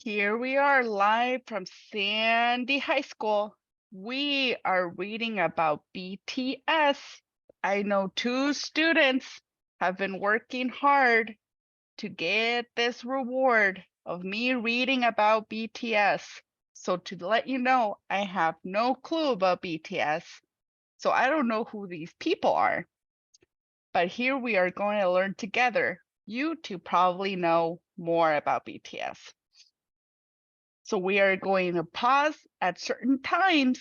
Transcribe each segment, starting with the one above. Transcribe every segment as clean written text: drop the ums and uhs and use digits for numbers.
Here we are live from Sandy High School. We are reading about BTS. I know 2 students have been working hard to get this reward of me reading about BTS. So to let you know, I have no clue about BTS. So I don't know who these people are. But here we are going to learn together. You two probably know more about BTS. So we are going to pause at certain times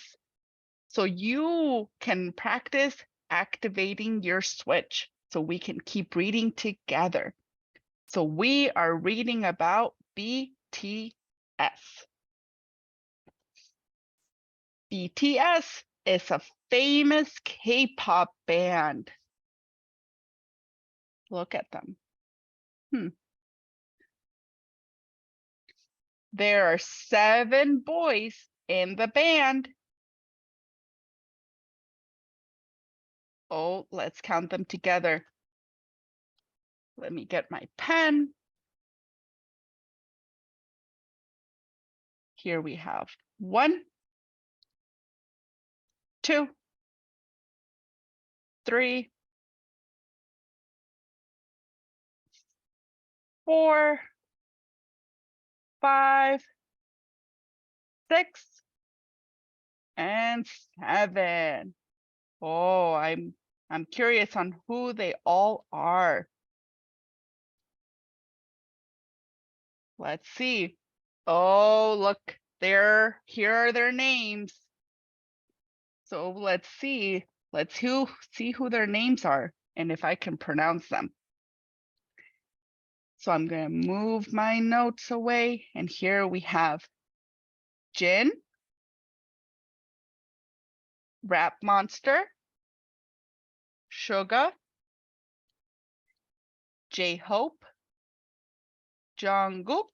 so you can practice activating your switch so we can keep reading together. So we are reading about BTS. BTS is a famous K-pop band. Look at them. There are 7 boys in the band. Oh, let's count them together. Let me get my pen. Here we have 1, 2, 3, 4, 5, 6, and 7. Oh, I'm curious on who they all are. Let's see. Oh, look, here are their names. So let's see. Let's see who their names are and if I can pronounce them. So I'm going to move my notes away, and here we have Jin, Rap Monster, Suga, J-Hope, Jungkook,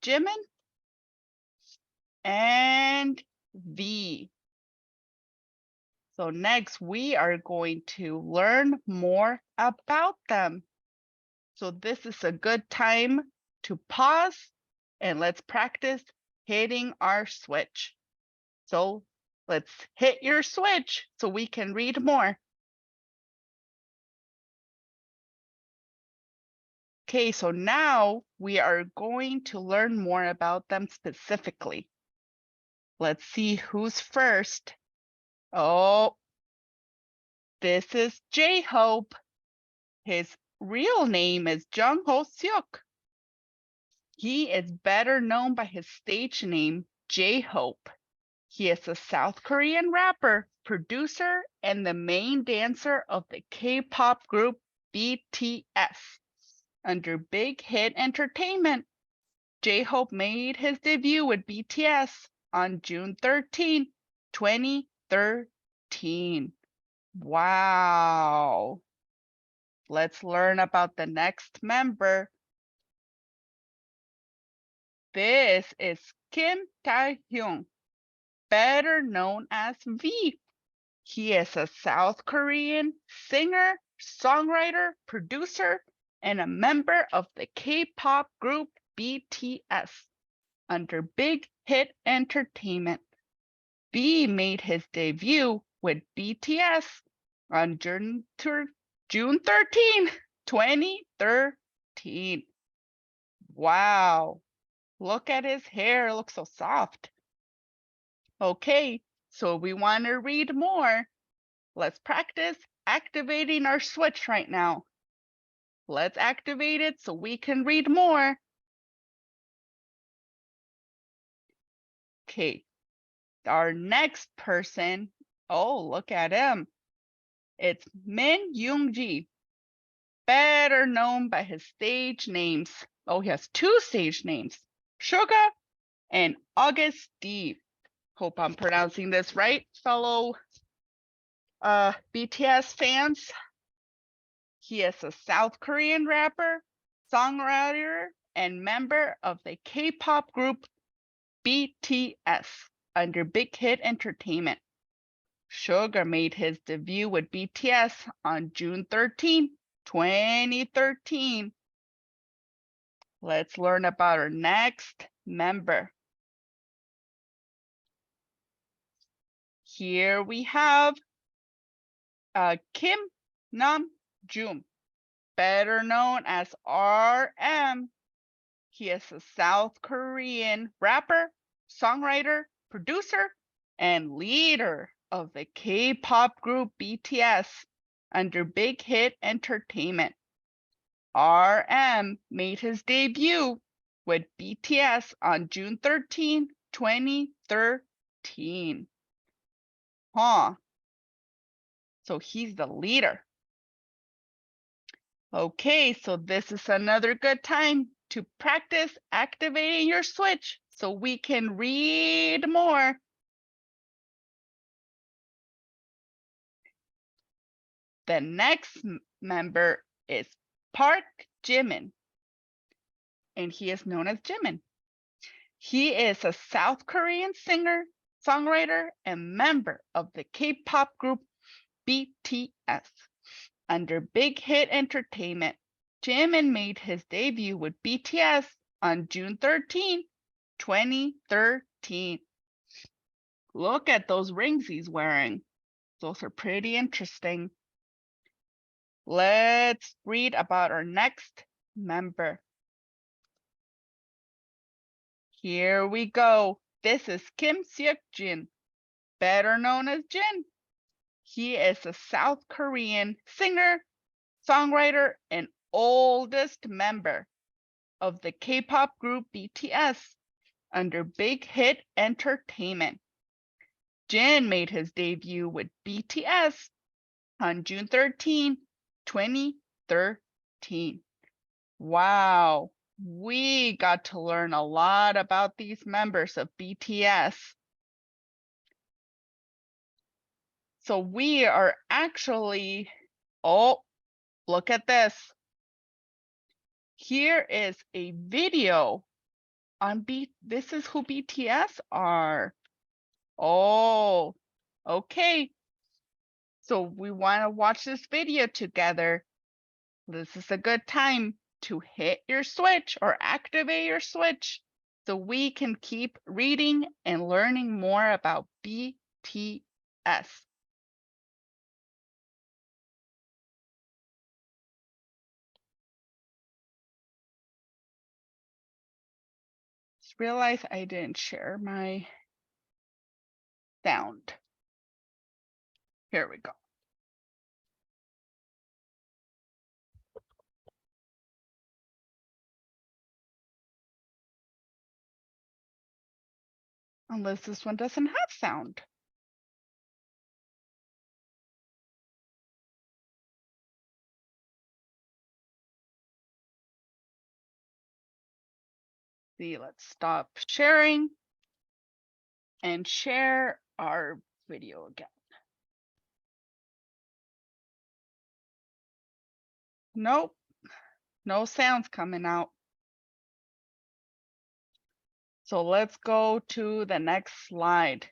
Jimin, and V. So next we are going to learn more about them. So this is a good time to pause and let's practice hitting our switch. So let's hit your switch so we can read more. Okay, so now we are going to learn more about them specifically. Let's see who's first. Oh, this is J-Hope. His real name is Jung Ho Seok. He is better known by his stage name, J-Hope. He is a South Korean rapper, producer, and the main dancer of the K-pop group BTS. Under Big Hit Entertainment, J-Hope made his debut with BTS on June 13, 2013. Wow. Let's learn about the next member. This is Kim Tae-hyung, better known as V. He is a South Korean singer, songwriter, producer, and a member of the K-pop group BTS under Big Hit Entertainment. V made his debut with BTS on June 13, 2013. Wow, look at his hair, it looks so soft. Okay, so we want to read more. Let's practice activating our switch right now. Let's activate it so we can read more. Okay, our next person, oh, look at him. It's Min Yoongi, better known by his stage names. Oh, he has 2 stage names, Suga and August Steve. Hope I'm pronouncing this right, fellow BTS fans. He is a South Korean rapper, songwriter, and member of the K-pop group BTS under Big Hit Entertainment. Suga made his debut with BTS on June 13, 2013. Let's learn about our next member. Here we have Kim Nam-joon, better known as RM. He is a South Korean rapper, songwriter, producer, and leader of the K-pop group BTS under Big Hit Entertainment. RM made his debut with BTS on June 13, 2013. Huh. So he's the leader. Okay, so this is another good time to practice activating your switch so we can read more. The next member is Park Jimin, and he is known as Jimin. He is a South Korean singer, songwriter, and member of the K-pop group BTS. Under Big Hit Entertainment, Jimin made his debut with BTS on June 13, 2013. Look at those rings he's wearing. Those are pretty interesting. Let's read about our next member. Here we go. This is Kim Seok-jin, better known as Jin. He is a South Korean singer, songwriter, and oldest member of the K-pop group BTS under Big Hit Entertainment. Jin made his debut with BTS on June 13, 2013. Wow, we got to learn a lot about these members of BTS. So we are actually, oh, look at this. Here is a video on this is who BTS are. Oh, okay. So we want to watch this video together. This is a good time to hit your switch or activate your switch so we can keep reading and learning more about BTS. Just realized I didn't share my sound. Here we go. Unless this one doesn't have sound. See, let's stop sharing and share our video again. Nope, no sounds coming out. So let's go to the next slide.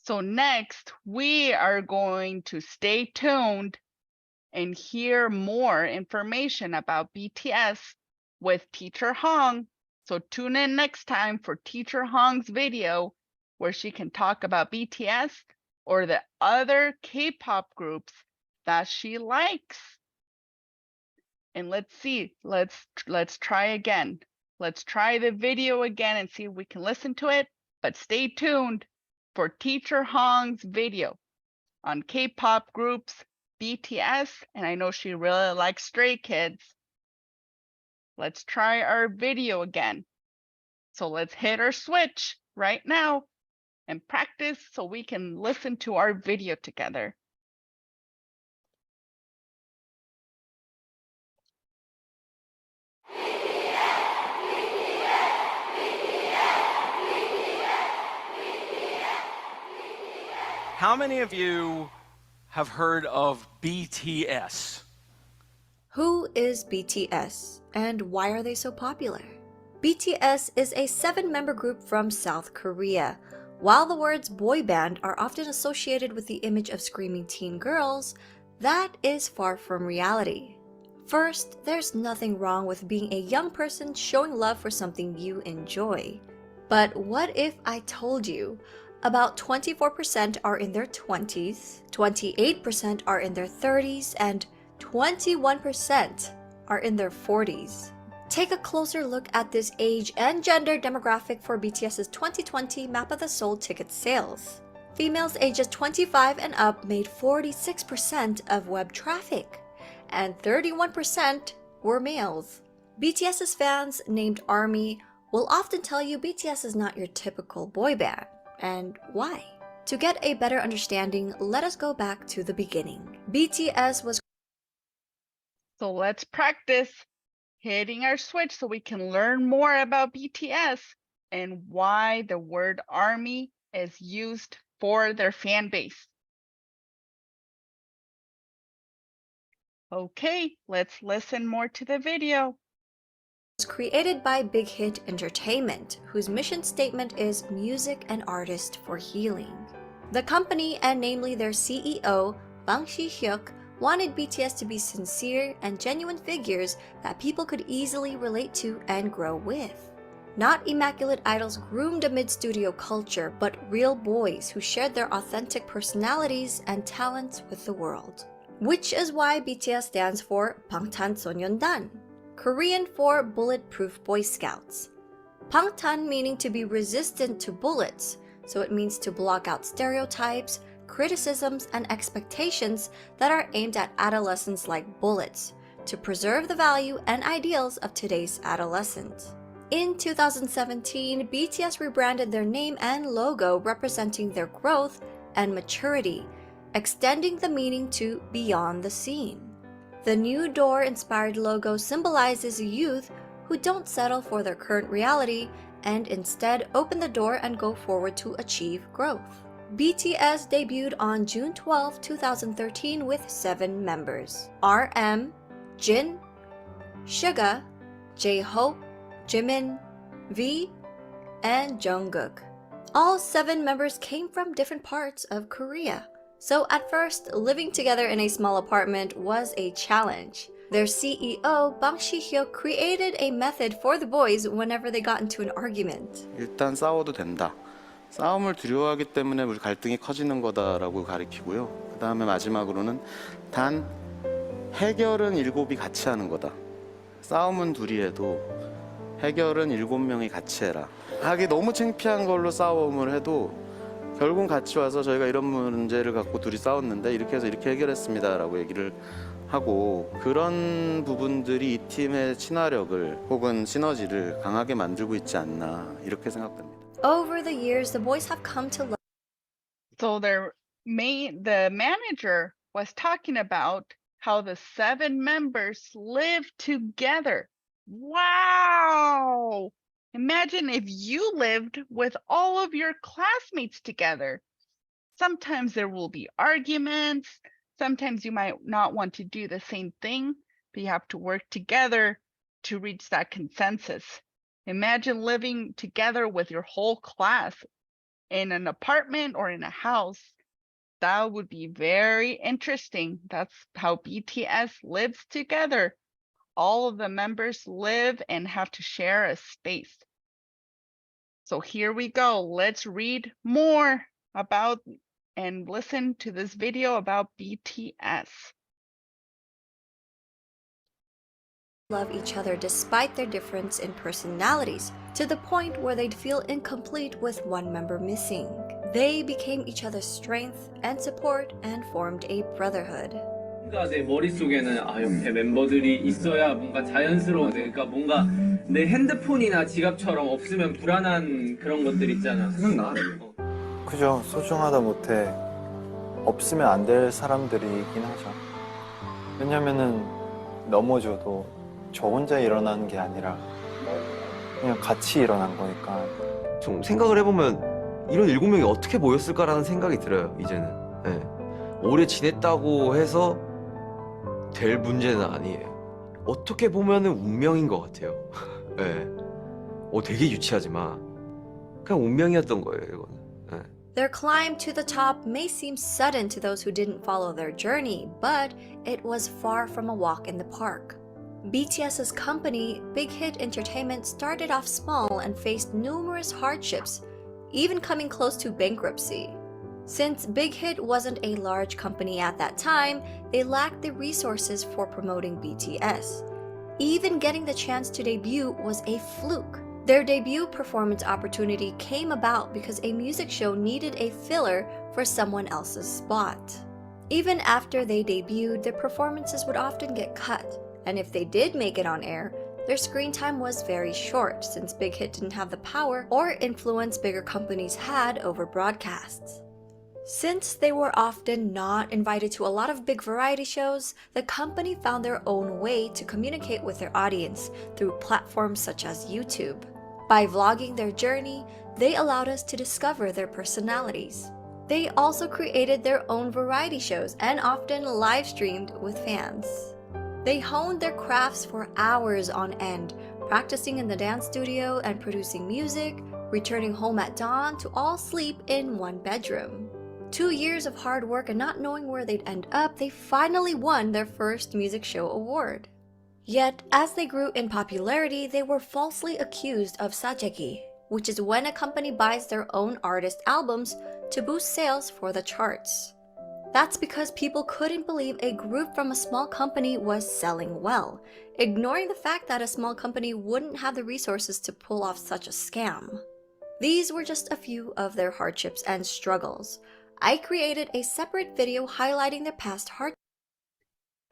So next, we are going to stay tuned and hear more information about BTS with Teacher Hong. So tune in next time for Teacher Hong's video where she can talk about BTS or the other K-pop groups that she likes. And let's see, let's try again. Let's try the video again and see if we can listen to it, but stay tuned for Teacher Hong's video on K-pop groups, BTS, and I know she really likes Stray Kids. Let's try our video again. So let's hit our switch right now and practice so we can listen to our video together. How many of you have heard of BTS? Who is BTS and why are they so popular? BTS is a 7-member group from South Korea. While the words boy band are often associated with the image of screaming teen girls, that is far from reality. First, there's nothing wrong with being a young person showing love for something you enjoy. But what if I told you about 24% are in their 20s, 28% are in their 30s, and 21% are in their 40s? Take a closer look at this age and gender demographic for BTS's 2020 Map of the Soul ticket sales. Females ages 25 and up made 46% of web traffic, and 31% were males. BTS's fans, named ARMY, will often tell you BTS is not your typical boy band. And why? To get a better understanding, let us go back to the beginning. BTS was... So let's practice hitting our switch so we can learn more about BTS and why the word ARMY is used for their fan base. Okay, let's listen more to the video. created by Big Hit Entertainment, whose mission statement is music and artists for healing. The company, and namely their CEO, Bang Si-hyuk, wanted BTS to be sincere and genuine figures that people could easily relate to and grow with. Not immaculate idols groomed amid studio culture, but real boys who shared their authentic personalities and talents with the world. Which is why BTS stands for Bangtanso년단, Korean for Bulletproof Boy Scouts. Bangtan meaning to be resistant to bullets, so it means to block out stereotypes, criticisms, and expectations that are aimed at adolescents like bullets, to preserve the value and ideals of today's adolescents. In 2017, BTS rebranded their name and logo representing their growth and maturity, extending the meaning to beyond the scene. The new door-inspired logo symbolizes youth who don't settle for their current reality and instead open the door and go forward to achieve growth. BTS debuted on June 12, 2013 with 7 members: RM, Jin, Suga, J-Hope, Jimin, V, and Jungkook. All 7 members came from different parts of Korea. So at first, living together in a small apartment was a challenge. Their CEO, Bang Si-hyuk, created a method for the boys whenever they got into an argument. 일단 싸워도 된다. 싸움을 두려워하기 때문에 우리 갈등이 커지는 거다라고 가리키고요. 그 다음에 마지막으로는 단 해결은 7이 같이 하는 거다. 싸움은 둘이 해도 해결은 7명이 같이 해라. 하기 너무 창피한 걸로 싸움을 해도 결국은 같이 와서 저희가 이런 문제를 갖고 둘이 싸웠는데 이렇게 해서 이렇게 해결했습니다라고 얘기를 하고, 그런 부분들이 이 팀의 친화력을 혹은 시너지를 강하게 만들고 있지 않나 이렇게 생각됩니다. Over the years, the boys have come to love. So the manager was talking about how the 7 members live together. Wow! Imagine if you lived with all of your classmates together. Sometimes there will be arguments. Sometimes you might not want to do the same thing, but you have to work together to reach that consensus. Imagine living together with your whole class in an apartment or in a house. That would be very interesting. That's how BTS lives together. All of the members live and have to share a space. So here we go. Let's read more about and listen to this video about BTS. Love each other despite their difference in personalities, to the point where they'd feel incomplete with one member missing. They became each other's strength and support and formed a brotherhood. 뭔가 내 머릿속에는 옆에 멤버들이 있어야 뭔가 자연스러워. 그러니까 뭔가 내 핸드폰이나 지갑처럼 없으면 불안한 그런 것들 있잖아. 생각나? 그죠. 소중하다 못해 없으면 안 될 사람들이긴 하죠. 왜냐면은 넘어져도 저 혼자 일어나는 게 아니라 그냥 같이 일어난 거니까. 좀 생각을 해보면 이런 7명이 어떻게 모였을까라는 생각이 들어요, 이제는. 네. 오래 지냈다고 해서 될 문제는 아니에요. 어떻게 보면은 운명인 것 같아요. 네. 되게 유치하지만 그냥 운명이었던 거예요, 이거는. 네. Their climb to the top may seem sudden to those who didn't follow their journey, but it was far from a walk in the park. BTS's company, Big Hit Entertainment, started off small and faced numerous hardships, even coming close to bankruptcy. Since Big Hit wasn't a large company at that time, they lacked the resources for promoting BTS. Even getting the chance to debut was a fluke. Their debut performance opportunity came about because a music show needed a filler for someone else's spot. Even after they debuted, their performances would often get cut, and if they did make it on air, their screen time was very short since Big Hit didn't have the power or influence bigger companies had over broadcasts. Since they were often not invited to a lot of big variety shows, the company found their own way to communicate with their audience through platforms such as YouTube. By vlogging their journey, they allowed us to discover their personalities. They also created their own variety shows and often live streamed with fans. They honed their crafts for hours on end, practicing in the dance studio and producing music, returning home at dawn to all sleep in one bedroom. 2 years of hard work and not knowing where they'd end up, they finally won their first music show award. Yet, as they grew in popularity, they were falsely accused of sajegi, which is when a company buys their own artist albums to boost sales for the charts. That's because people couldn't believe a group from a small company was selling well, ignoring the fact that a small company wouldn't have the resources to pull off such a scam. These were just a few of their hardships and struggles. I created a separate video highlighting their past hardships.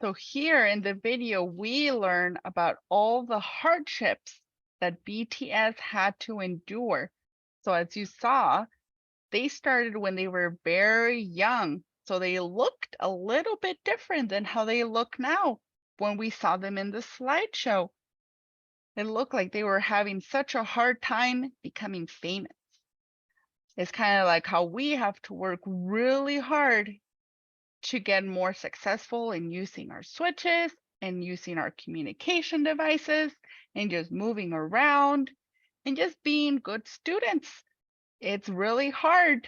So here in the video, we learn about all the hardships that BTS had to endure. So as you saw, they started when they were very young. So they looked a little bit different than how they look now when we saw them in the slideshow. It looked like they were having such a hard time becoming famous. It's kind of like how we have to work really hard to get more successful in using our switches and using our communication devices and just moving around and just being good students. It's really hard.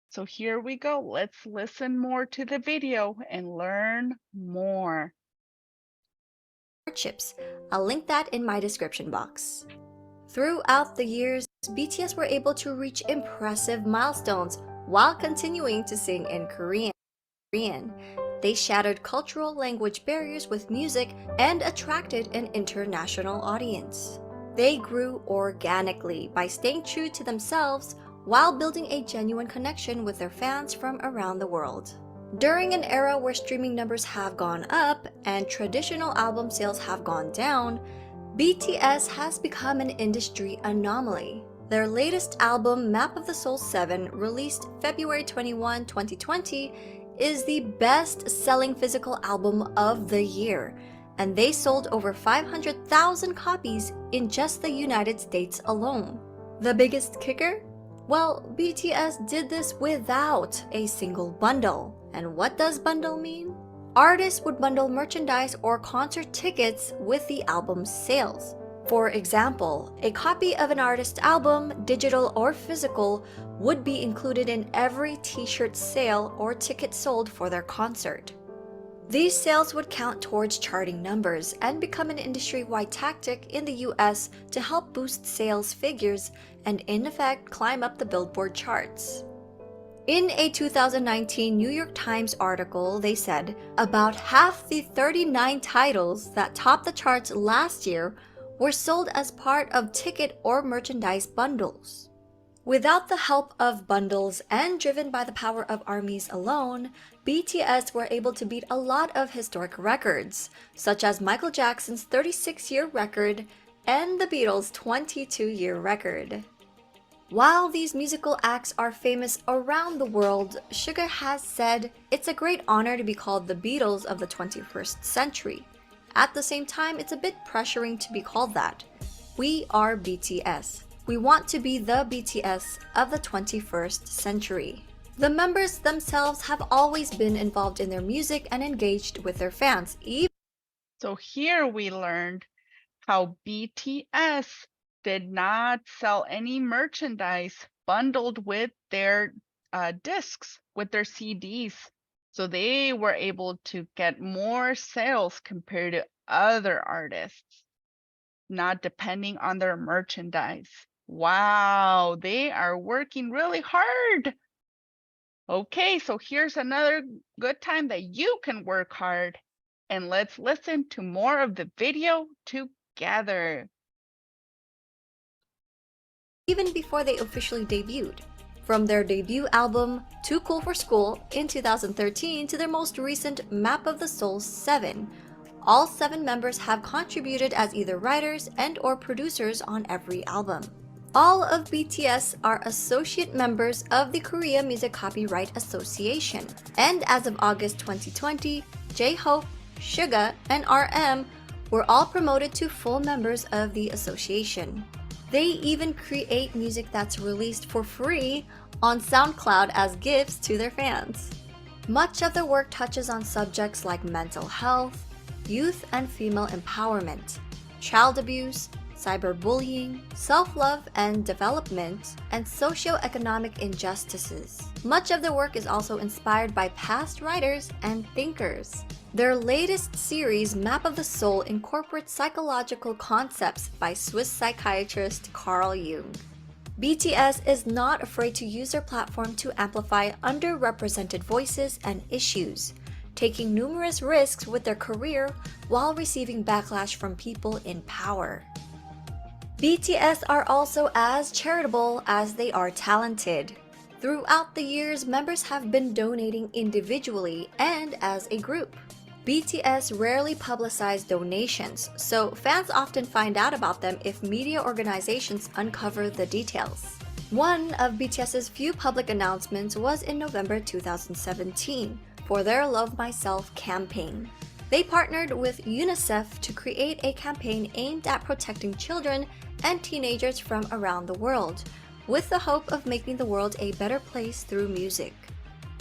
So here we go. Let's listen more to the video and learn more. I'll link that in my description box. Throughout the years, BTS were able to reach impressive milestones while continuing to sing in Korean. They shattered cultural language barriers with music and attracted an international audience. They grew organically by staying true to themselves while building a genuine connection with their fans from around the world. During an era where streaming numbers have gone up and traditional album sales have gone down, BTS has become an industry anomaly. Their latest album, Map of the Soul 7, released February 21, 2020, is the best-selling physical album of the year, and they sold over 500,000 copies in just the United States alone. The biggest kicker? Well, BTS did this without a single bundle. And what does bundle mean? Artists would bundle merchandise or concert tickets with the album's sales. For example, a copy of an artist's album, digital or physical, would be included in every t-shirt sale or ticket sold for their concert. These sales would count towards charting numbers and become an industry-wide tactic in the US to help boost sales figures and in effect climb up the Billboard charts. In a 2019 New York Times article, they said about half the 39 titles that topped the charts last year were sold as part of ticket or merchandise bundles. Without the help of bundles and driven by the power of ARMYs alone, BTS were able to beat a lot of historic records, such as Michael Jackson's 36-year record and the Beatles' 22-year record. While these musical acts are famous around the world, Suga has said it's a great honor to be called the Beatles of the 21st century. At the same time, it's a bit pressuring to be called that. We are BTS. We want to be the BTS of the 21st century. The members themselves have always been involved in their music and engaged with their fans. So here we learned how BTS did not sell any merchandise bundled with their discs, with their CDs. So they were able to get more sales compared to other artists, not depending on their merchandise. Wow, they are working really hard. Okay, so here's another good time that you can work hard. And let's listen to more of the video together. Even before they officially debuted. From their debut album, Too Cool for School, in 2013 to their most recent Map of the Soul 7, all 7 members have contributed as either writers and/or producers on every album. All of BTS are associate members of the Korea Music Copyright Association, and as of August 2020, J-Hope, Suga, and RM were all promoted to full members of the association. They even create music that's released for free on SoundCloud as gifts to their fans. Much of their work touches on subjects like mental health, youth and female empowerment, child abuse, cyberbullying, self-love and development, and socio-economic injustices. Much of their work is also inspired by past writers and thinkers. Their latest series, Map of the Soul, incorporates psychological concepts by Swiss psychiatrist Carl Jung. BTS is not afraid to use their platform to amplify underrepresented voices and issues, taking numerous risks with their career while receiving backlash from people in power. BTS are also as charitable as they are talented. Throughout the years, members have been donating individually and as a group. BTS rarely publicize donations, so fans often find out about them if media organizations uncover the details. One of BTS's few public announcements was in November 2017 for their Love Myself campaign. They partnered with UNICEF to create a campaign aimed at protecting children and teenagers from around the world, with the hope of making the world a better place through music.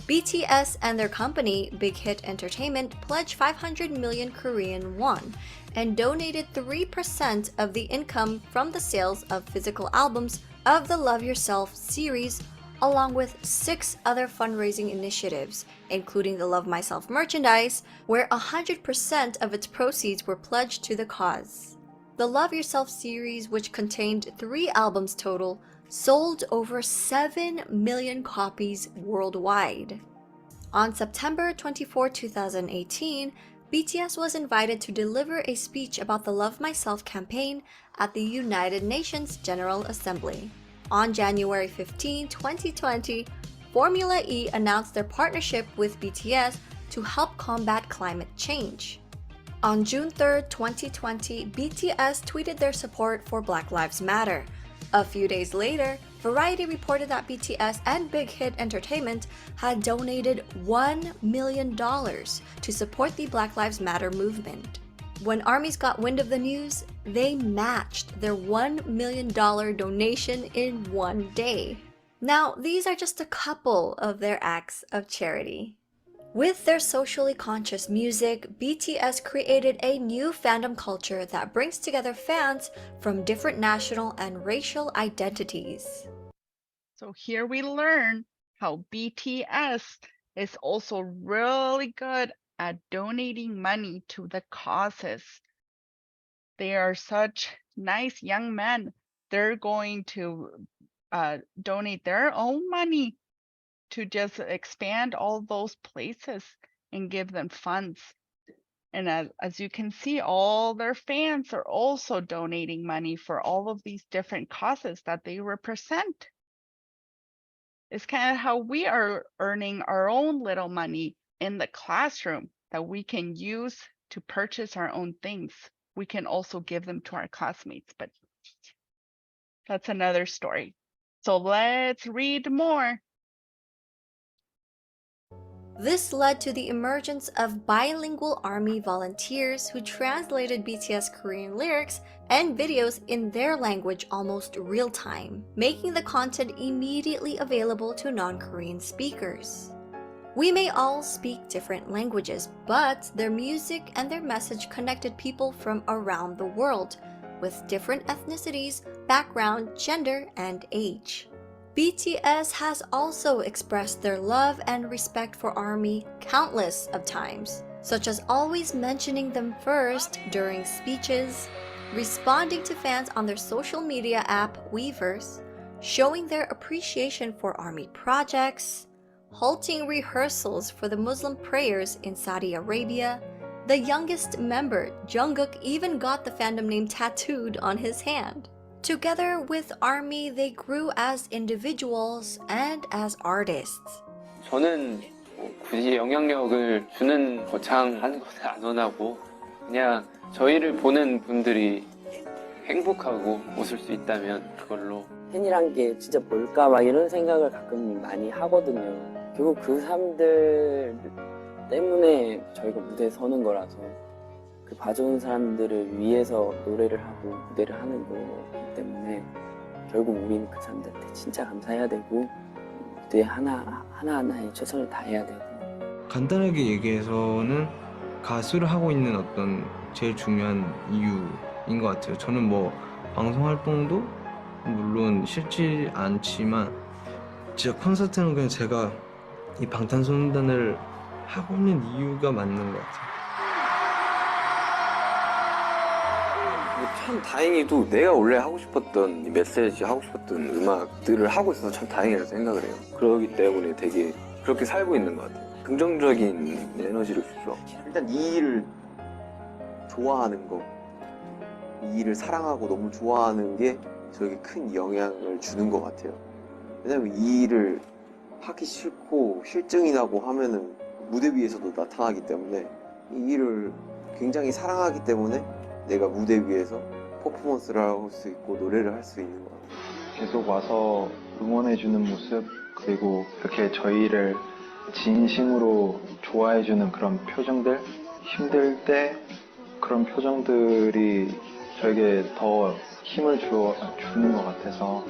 BTS and their company, Big Hit Entertainment, pledged 500 million Korean won and donated 3% of the income from the sales of physical albums of the Love Yourself series, along with 6 other fundraising initiatives, including the Love Myself merchandise, where 100% of its proceeds were pledged to the cause. The Love Yourself series, which contained 3 albums total, sold over 7 million copies worldwide. On September 24, 2018, BTS was invited to deliver a speech about the Love Myself campaign at the United Nations General Assembly. On January 15, 2020, Formula E announced their partnership with BTS to help combat climate change. On June 3, 2020, BTS tweeted their support for Black Lives Matter. A few days later, Variety reported that BTS and Big Hit Entertainment had donated $1 million to support the Black Lives Matter movement. When ARMYs got wind of the news, they matched their $1 million donation in one day. Now, these are just a couple of their acts of charity. With their socially conscious music, BTS created a new fandom culture that brings together fans from different national and racial identities. So here we learn how BTS is also really good at donating money to the causes. They are such nice young men. They're going to donate their own money to just expand all those places and give them funds. And as you can see, all their fans are also donating money for all of these different causes that they represent. It's kind of how we are earning our own little money in the classroom that we can use to purchase our own things. We can also give them to our classmates, but that's another story. So let's read more. This led to the emergence of bilingual ARMY volunteers who translated BTS Korean lyrics and videos in their language almost real time, making the content immediately available to non-Korean speakers. We may all speak different languages, but their music and their message connected people from around the world, with different ethnicities, background, gender, and age. BTS has also expressed their love and respect for ARMY countless of times, such as always mentioning them first during speeches, responding to fans on their social media app Weverse, showing their appreciation for ARMY projects, halting rehearsals for the Muslim prayers in Saudi Arabia. The youngest member, Jungkook, even got the fandom name tattooed on his hand. Together with ARMY, they grew as individuals and as artists. 저는 굳이 영향력을 주는 거창한 것을 안 원하고 그냥 저희를 보는 분들이 행복하고 웃을 수 있다면 그걸로. 팬이란 게 진짜 뭘까 막 이런 생각을 가끔 많이 하거든요. 결국 그 사람들 때문에 저희가 무대에 서는 거라서 그 봐주는 사람들을 위해서 노래를 하고 무대를 하는 거기 때문에 결국 우리는 그 사람들한테 진짜 감사해야 되고 무대 하나하나에 최선을 다해야 되고. 간단하게 얘기해서는 가수를 하고 있는 어떤 제일 중요한 이유인 것 같아요. 저는 뭐 방송 활동도 물론 싫지 않지만 진짜 콘서트는 그냥 제가 이 방탄소년단을 하고 있는 이유가 맞는 것 같아요. 참 다행히도 내가 원래 하고 싶었던 이 메시지 하고 싶었던 음악들을 하고 있어서 참 다행이라고 생각을 해요. 그러기 때문에 되게 그렇게 살고 있는 것 같아요. 긍정적인 에너지를 주죠. 일단 이 일을 좋아하는 거, 이 일을 사랑하고 너무 좋아하는 게 저에게 큰 영향을 주는 것 같아요. 왜냐면 이 일을 하기 싫고 실증이 나고 하면은 무대 위에서도 나타나기 때문에 이 일을 굉장히 사랑하기 때문에 내가 무대 위에서 퍼포먼스를 할 수 있고 노래를 할 수 있는 것 같아요. 계속 와서 응원해주는 모습, 그리고 이렇게 저희를 진심으로 좋아해주는 그런 표정들, 힘들 때 그런 표정들이 저에게 더 힘을 주는 것 같아서.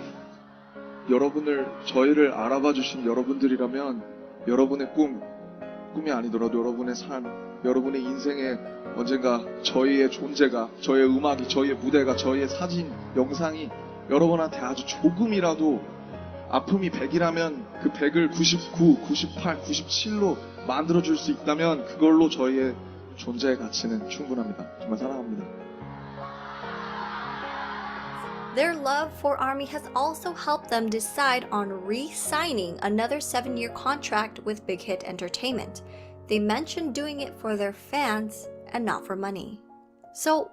저희를 알아봐 주신 여러분들이라면 여러분의 꿈이 아니더라도 여러분의 삶, 여러분의 인생에 언젠가 저희의 존재가, 저희의 음악이, 저희의 무대가, 저희의 사진, 영상이 여러분한테 아주 조금이라도 아픔이 100이라면 그 100을 99, 98, 97로 만들어줄 수 있다면 그걸로 저희의 존재의 가치는 충분합니다. 정말 사랑합니다. Their love for ARMY has also helped them decide on re-signing another 7-year contract with Big Hit Entertainment. They mentioned doing it for their fans and not for money. So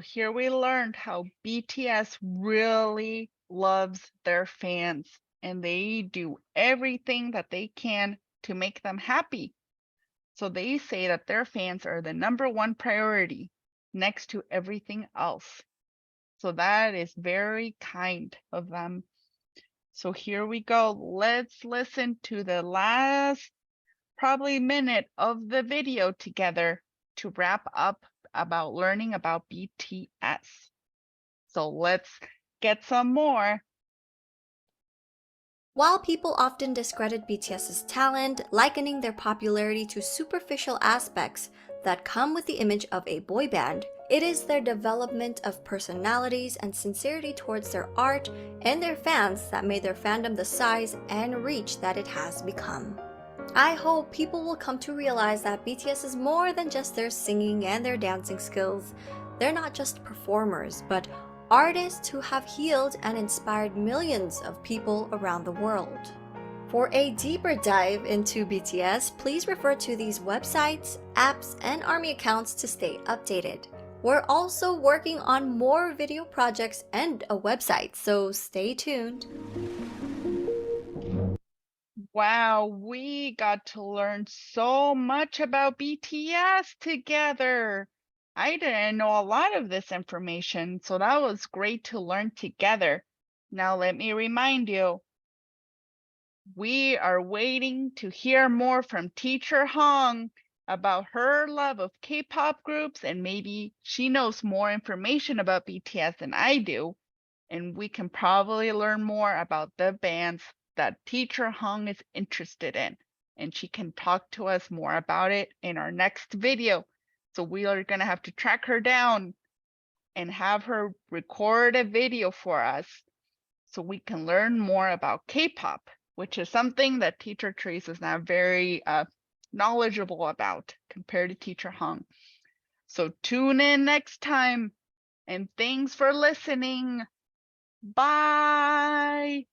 here we learned how BTS really loves their fans and they do everything that they can to make them happy. So they say that their fans are the #1 priority next to everything else. So that is very kind of them. So here we go. Let's listen to the last probably minute of the video together to wrap up about learning about BTS. So let's get some more. while people often discredit BTS's talent, likening their popularity to superficial aspects that come with the image of a boy band, it is their development of personalities and sincerity towards their art and their fans that made their fandom the size and reach that it has become. I hope people will come to realize that BTS is more than just their singing and their dancing skills. They're not just performers, but artists who have healed and inspired millions of people around the world. For a deeper dive into BTS, please refer to these websites, apps, and ARMY accounts to stay updated. We're also working on more video projects and a website, so stay tuned. Wow, we got to learn so much about BTS together. I didn't know a lot of this information, so that was great to learn together. Now let me remind you, we are waiting to hear more from Teacher Hong about her love of K-pop groups, and maybe she knows more information about BTS than I do, and we can probably learn more about the bands that Teacher Hong is interested in, and she can talk to us more about it in our next video. So we are going to have to track her down and have her record a video for us. so we can learn more about K-pop, which is something that Teacher Teresa is now very knowledgeable about compared to Teacher Hong. So tune in next time, and thanks for listening. Bye.